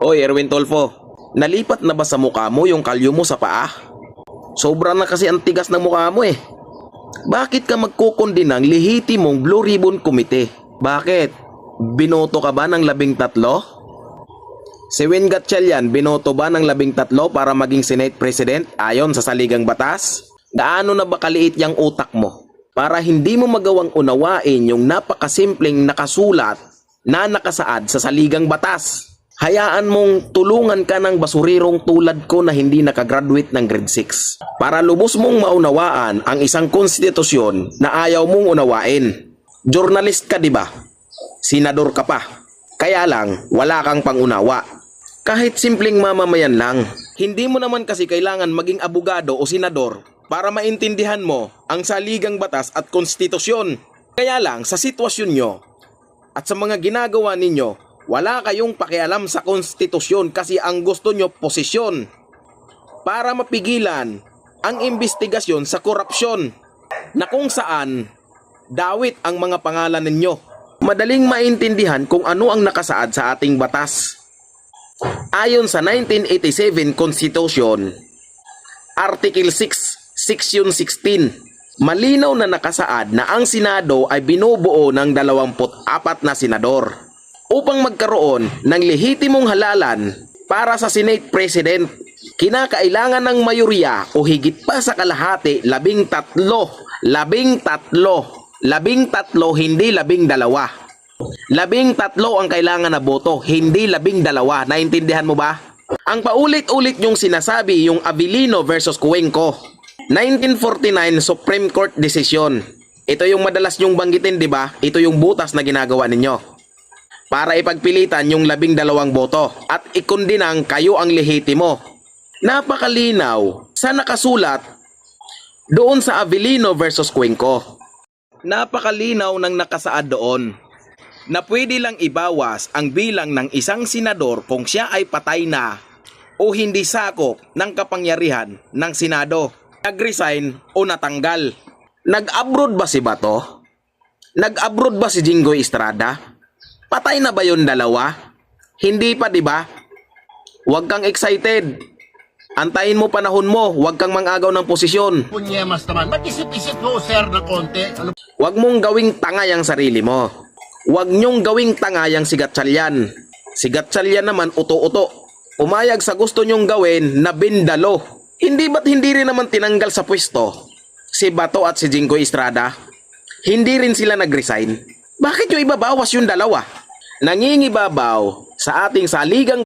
Oy, Erwin Tolfo, nalipat na ba sa mukha mo yung kalyo mo sa paa? Sobra na kasi ang tigas ng mukha mo eh. Bakit ka magkukundi ng lehitimong Blue Ribbon Committee? Bakit? Binoto ka ba ng 13? Si Win Gatchalian, binoto ba ng 13 para maging Senate President ayon sa saligang batas? Gaano na ba kaliit yung utak mo para hindi mo magawang unawain yung napakasimpleng nakasulat na nakasaad sa saligang batas? Hayaan mong tulungan ka ng basurirong tulad ko na hindi nakagraduate ng grade 6 para lubos mong maunawaan ang isang konstitusyon na ayaw mong unawain. Journalist ka, di ba? Senador ka pa. Kaya lang, wala kang pangunawa. Kahit simpleng mamamayan lang. Hindi mo naman kasi kailangan maging abogado o senador para maintindihan mo ang saligang batas at konstitusyon. Kaya lang, sa sitwasyon nyo at sa mga ginagawa ninyo, wala kayong pakialam sa konstitusyon kasi ang gusto nyo posisyon para mapigilan ang investigasyon sa korupsyon na kung saan dawit ang mga pangalan ninyo. Madaling maintindihan kung ano ang nakasaad sa ating batas. Ayon sa 1987 Constitution, Article 6, Section 16, malinaw na nakasaad na ang Senado ay binubuo ng 24 na senador upang magkaroon ng lehitimong halalan para sa Senate President. Kinakailangan ng mayorya o higit pa sa kalahati 13, hindi 12. 13 ang kailangan na boto, hindi 12. Naintindihan mo ba? Ang paulit-ulit yung sinasabi yung Avellino versus Cuenco 1949 Supreme Court decision. Ito yung madalas yung banggitin, di ba? Ito yung butas na ginagawa ninyo para ipagpilitan yung 12 boto at ikundinang kayo ang lehitimo. Napakalinaw sa nakasulat doon sa Avellino versus Cuenco. Napakalinaw ng nakasaad doon na pwede lang ibawas ang bilang ng isang senador kung siya ay patay na o hindi sakop ng kapangyarihan ng Senado, nag-resign o natanggal. Nag-abroad ba si Bato? Nag-abroad ba si Jinggoy Estrada? Patay na ba yun dalawa? Hindi pa, di ba? Huwag kang excited. Antayin mo panahon mo, huwag kang mangagaw ng posisyon. Punyemas naman. Mag-isip-isip mo, sir, ng konti. Huwag mong gawing tanga yung sarili mo. Huwag nyong gawing tanga yung si Gatchalian. Si Gatchalian naman uto-uto. Umayag sa gusto nyong gawin na bindalo. Hindi ba't hindi rin naman tinanggal sa pwesto si Bato at si Jinggoy Estrada? Hindi rin sila nag-resign? Bakit nyo ibabawas yung dalawa? Nangingibabaw sa ating saligang